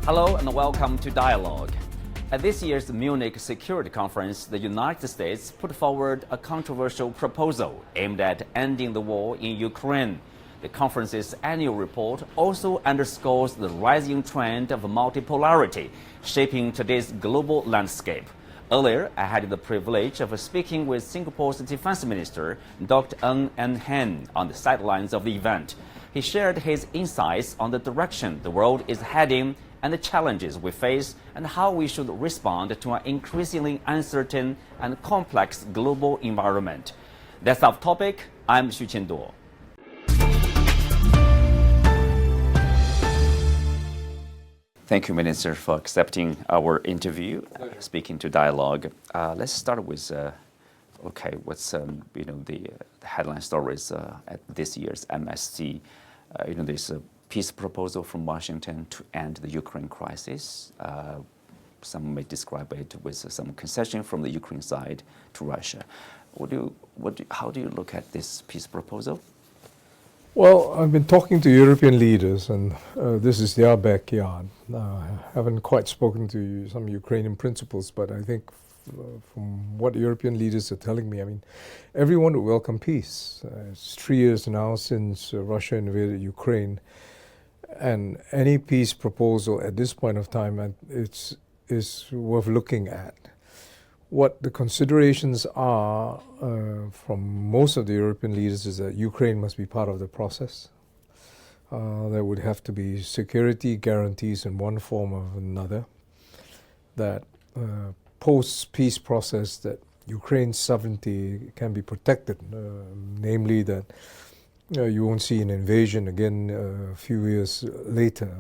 Hello and welcome to Dialogue. At this year's Munich Security Conference, the United States put forward a controversial proposal aimed at ending the war in Ukraine. The conference's annual report also underscores the rising trend of multipolarity shaping today's global landscape. Earlier, I had the privilege of speaking with Singapore's Defense Minister, Dr. Eng Hen, on the sidelines of the event. He shared his insights on the direction the world is heading and the challenges we face and how we should respond to an increasingly uncertain and complex global environment. That's our topic. I'm Xu Qianduo. Thank you, Minister, for accepting our interview, speaking to Dialogue. Let's start with, what's the headline stories at this year's MSC. There's a peace proposal from Washington to end the Ukraine crisis. Some may describe it with some concession from the Ukraine side to Russia. How do you look at this peace proposal? Well, I've been talking to European leaders, and this is their backyard. I haven't quite spoken to some Ukrainian principals, but I think from what European leaders are telling me, everyone would welcome peace. It's 3 years now since Russia invaded Ukraine, and any peace proposal at this point of time is worth looking at. What the considerations are from most of the European leaders is that Ukraine must be part of the process. There would have to be security guarantees in one form or another. That post-peace process that Ukraine's sovereignty can be protected, namely that you won't see an invasion again a few years later.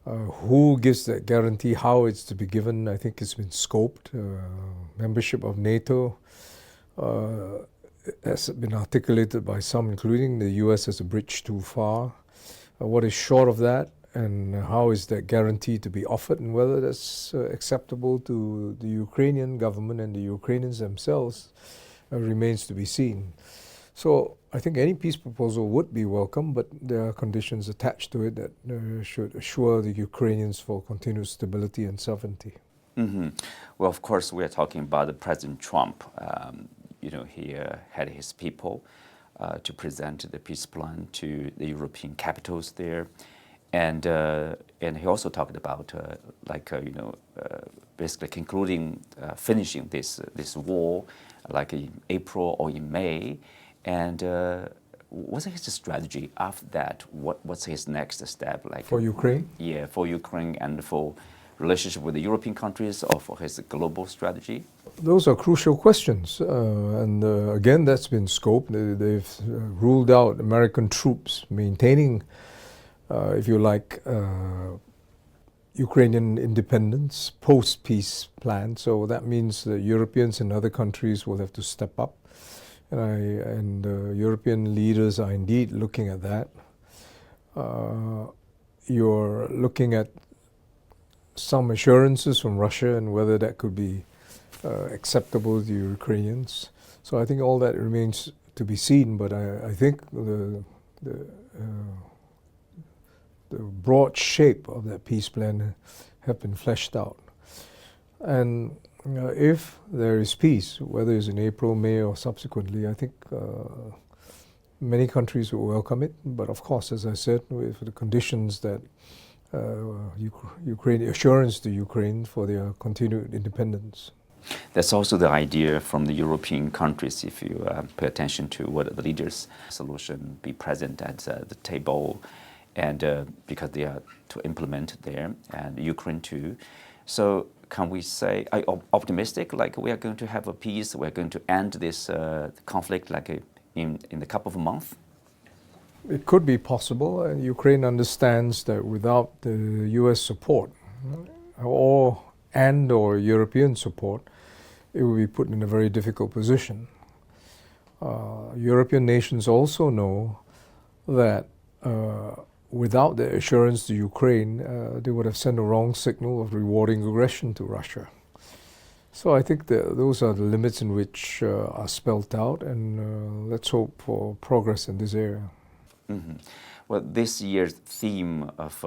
Who gives that guarantee, how it's to be given, I think it's been scoped. Membership of NATO has been articulated by some, including the US, as a bridge too far. What is short of that, and how is that guarantee to be offered, and whether that's acceptable to the Ukrainian government and the Ukrainians themselves remains to be seen. So I think any peace proposal would be welcome, but there are conditions attached to it that should assure the Ukrainians for continued stability and sovereignty. Mm-hmm. Well, of course, we are talking about President Trump. He had his people to present the peace plan to the European capitals there. And he also talked about basically concluding, finishing this war, like in April or in May. And what's his strategy after that? What's his next step? For Ukraine? Yeah, for Ukraine and for relationship with the European countries, or for his global strategy? Those are crucial questions. Again, that's been scoped. They've ruled out American troops maintaining, if you like, Ukrainian independence, post-peace plan. So that means the Europeans and other countries will have to step up. And European leaders are indeed looking at that. You're looking at some assurances from Russia and whether that could be acceptable to the Ukrainians. So I think all that remains to be seen, but I think the broad shape of that peace plan have been fleshed out. And if there is peace, whether it's in April, May, or subsequently, I think many countries will welcome it. But of course, as I said, with the conditions that Ukraine, assurance to Ukraine for their continued independence. That's also the idea from the European countries. If you pay attention to what the leaders' solution be present at the table, and because they are to implement there, and Ukraine too. So can we say, are you optimistic, like we are going to have a peace, we're going to end this conflict like in a couple of months? It could be possible. Ukraine understands that without the US support or European support, it will be put in a very difficult position. European nations also know that without the assurance to Ukraine, they would have sent a wrong signal of rewarding aggression to Russia. So I think those are the limits in which are spelt out, and let's hope for progress in this area. Mm-hmm. Well, this year's theme of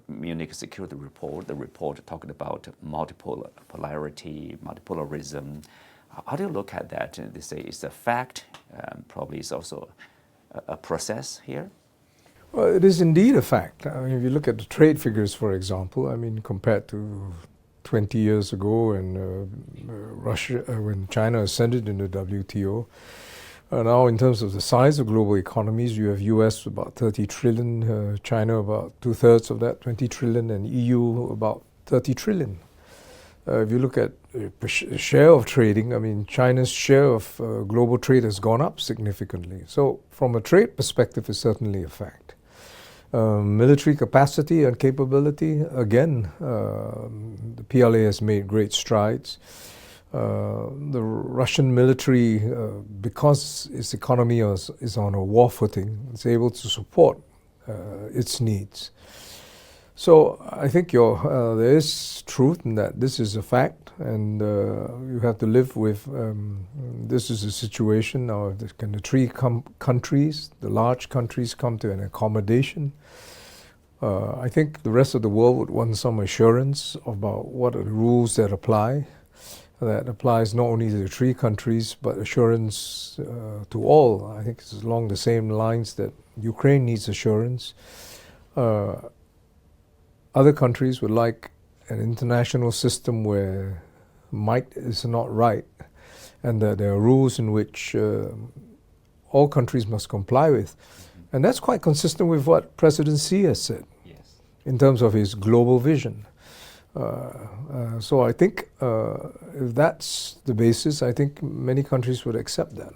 Munich Security Report, the report talking about multipolarity, multipolarism. How do you look at that? They say it's a fact, probably it's also a process here? Well, it is indeed a fact. I mean, if you look at the trade figures, for example, I mean, compared to 20 years ago when China ascended into WTO, now in terms of the size of global economies, you have US about 30 trillion, China about 2/3 of that, 20 trillion, and EU about 30 trillion. If you look at the share of trading, I mean, China's share of global trade has gone up significantly. So from a trade perspective, it's certainly a fact. Military capacity and capability, again, the PLA has made great strides. The Russian military, because its economy is on a war footing, is able to support its needs. So I think there is truth in that. This is a fact, and you have to live with this is a situation now. Can the three countries, the large countries, come to an accommodation? I think the rest of the world would want some assurance about what are the rules that apply. That applies not only to the three countries, but assurance to all. I think it's along the same lines that Ukraine needs assurance. Other countries would like an international system where might is not right, and that there are rules in which all countries must comply with. And that's quite consistent with what President Xi has said in terms of his global vision. So I think if that's the basis, I think many countries would accept that.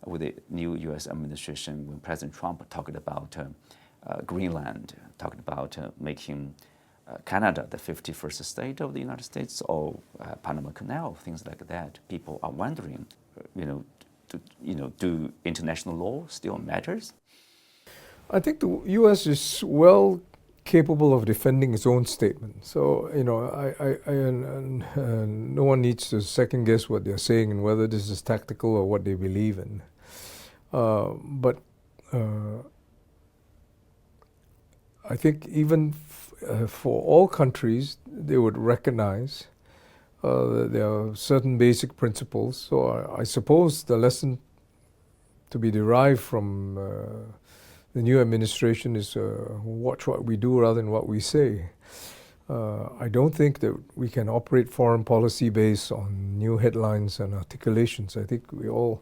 With the new U.S. administration, when President Trump talked about Greenland, talked about making Canada the 51st state of the United States, or Panama Canal, things like that, people are wondering, do international law still matters? I think the U.S. is well capable of defending its own statement. So, no one needs to second guess what they're saying and whether this is tactical or what they believe in. But I think even for all countries, they would recognize that there are certain basic principles. So I suppose the lesson to be derived from the new administration is watch what we do rather than what we say. I don't think that we can operate foreign policy based on new headlines and articulations. I think all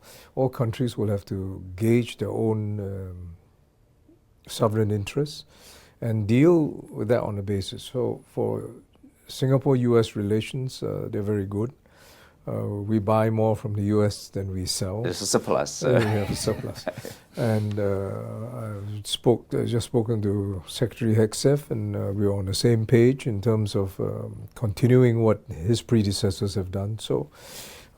countries will have to gauge their own sovereign interests and deal with that on a basis. So for Singapore-US relations, they're very good. We buy more from the US than we sell. There's a surplus. We have a surplus. And I've just spoken to Secretary Hegseth, and we're on the same page in terms of continuing what his predecessors have done. So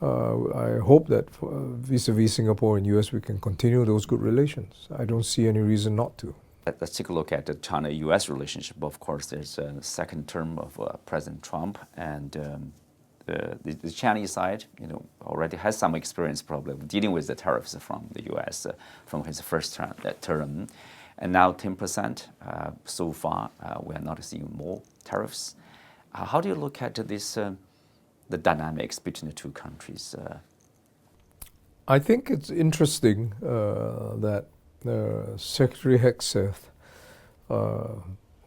I hope that vis-a-vis Singapore and US, we can continue those good relations. I don't see any reason not to. Let's take a look at the China-US relationship. Of course, there's a second term of President Trump, and the Chinese side, already has some experience probably dealing with the tariffs from the U.S. From his first term, and now 10%. So far, we are not seeing more tariffs. How do you look at this, the dynamics between the two countries? I think it's interesting that Secretary Hegseth,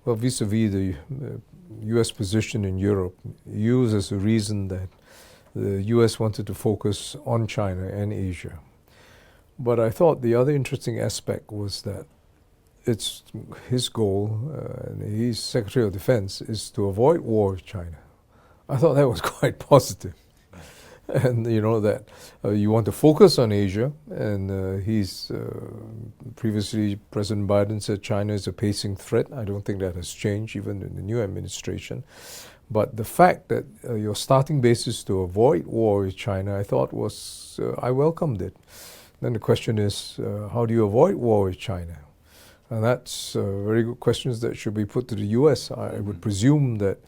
vis-a-vis the U.S. position in Europe, used as a reason that the U.S. wanted to focus on China and Asia. But I thought the other interesting aspect was that it's his goal, and he's Secretary of Defense, is to avoid war with China. I thought that was quite positive. And that you want to focus on Asia, and previously President Biden said China is a pacing threat. I don't think that has changed even in the new administration. But the fact that your starting basis to avoid war with China, I thought I welcomed it. Then the question is, how do you avoid war with China? And that's very good questions that should be put to the U.S. I would presume that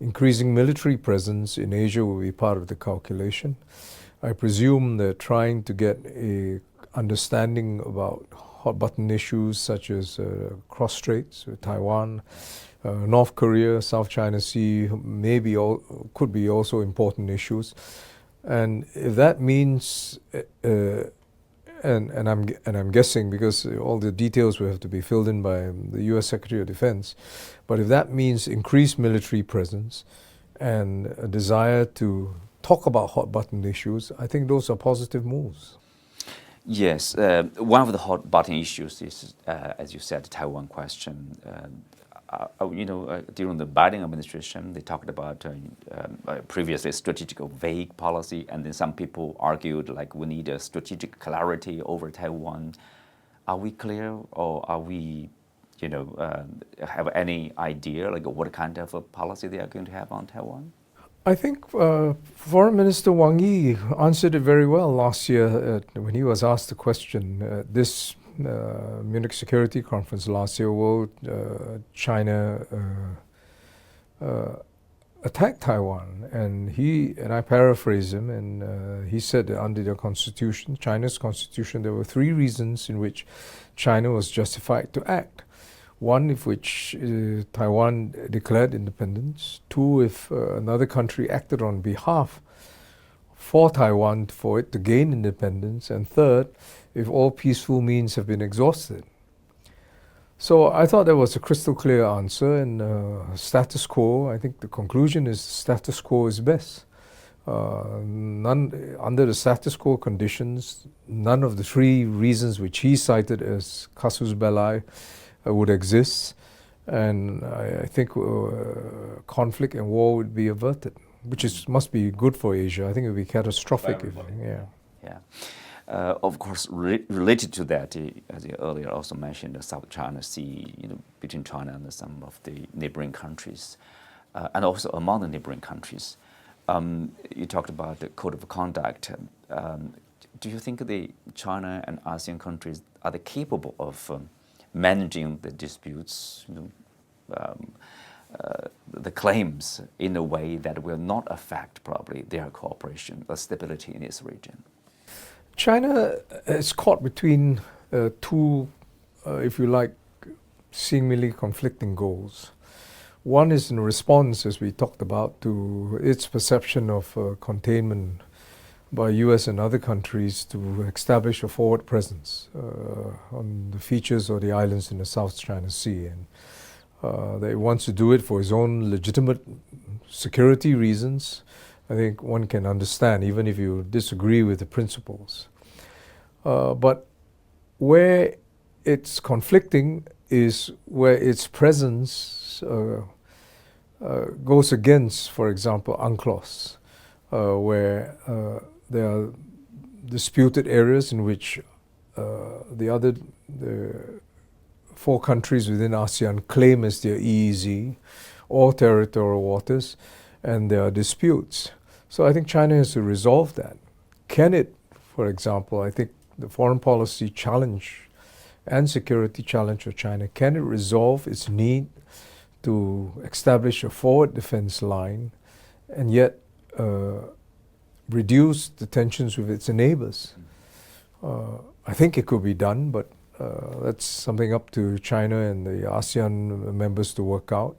increasing military presence in Asia will be part of the calculation. I presume they're trying to get a understanding about hot button issues such as cross straits with Taiwan, North Korea, South China Sea, could be also important issues. And if that means, and I'm guessing because all the details will have to be filled in by the U.S. Secretary of Defense, but if that means increased military presence and a desire to talk about hot button issues, I think those are positive moves. Yes, one of the hot button issues is, as you said, the Taiwan question. During the Biden administration, they talked about previously strategic vague policy, and then some people argued like we need a strategic clarity over Taiwan. Are we clear, or are we, have any idea like what kind of a policy they are going to have on Taiwan? I think Foreign Minister Wang Yi answered it very well last year when he was asked the question at this Munich Security Conference last year. Will China attack Taiwan? And I paraphrase him, and he said that under their constitution, China's constitution, there were 3 reasons in which China was justified to act. 1, if which Taiwan declared independence. 2, if another country acted on behalf for Taiwan for it to gain independence. And 3rd, if all peaceful means have been exhausted. So I thought that was a crystal clear answer, and status quo, I think the conclusion is status quo is best. Under the status quo conditions, none of the 3 reasons which he cited as casus belli would exist, and I think conflict and war would be averted, which must be good for Asia. I think it would be catastrophic. Yeah. Of course, related to that, as you earlier also mentioned, the South China Sea, between China and some of the neighboring countries, and also among the neighboring countries. You talked about the code of conduct. Do you think the China and ASEAN countries are they capable of managing the disputes, the claims in a way that will not affect probably their cooperation or stability in this region? China is caught between 2, if you like, seemingly conflicting goals. One is in response, as we talked about, to its perception of containment by US and other countries to establish a forward presence on the features or the islands in the South China Sea. And that it wants to do it for its own legitimate security reasons. I think one can understand, even if you disagree with the principles. But where it's conflicting is where its presence goes against, for example, UNCLOS, where there are disputed areas in which the 4 countries within ASEAN claim as their EEZ or territorial waters, and there are disputes. So I think China has to resolve that. Can it, for example, I think the foreign policy challenge and security challenge of China, can it resolve its need to establish a forward defense line and yet reduce the tensions with its neighbors? I think it could be done, but that's something up to China and the ASEAN members to work out.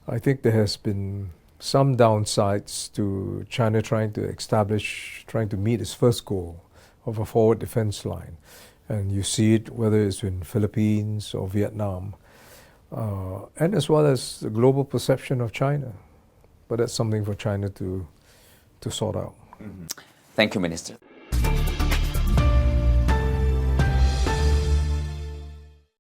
I think there has been some downsides to China trying to meet its first goal of a forward defense line. And you see it whether it's in Philippines or Vietnam, and as well as the global perception of China. But that's something for China to sort out. Thank you, Minister.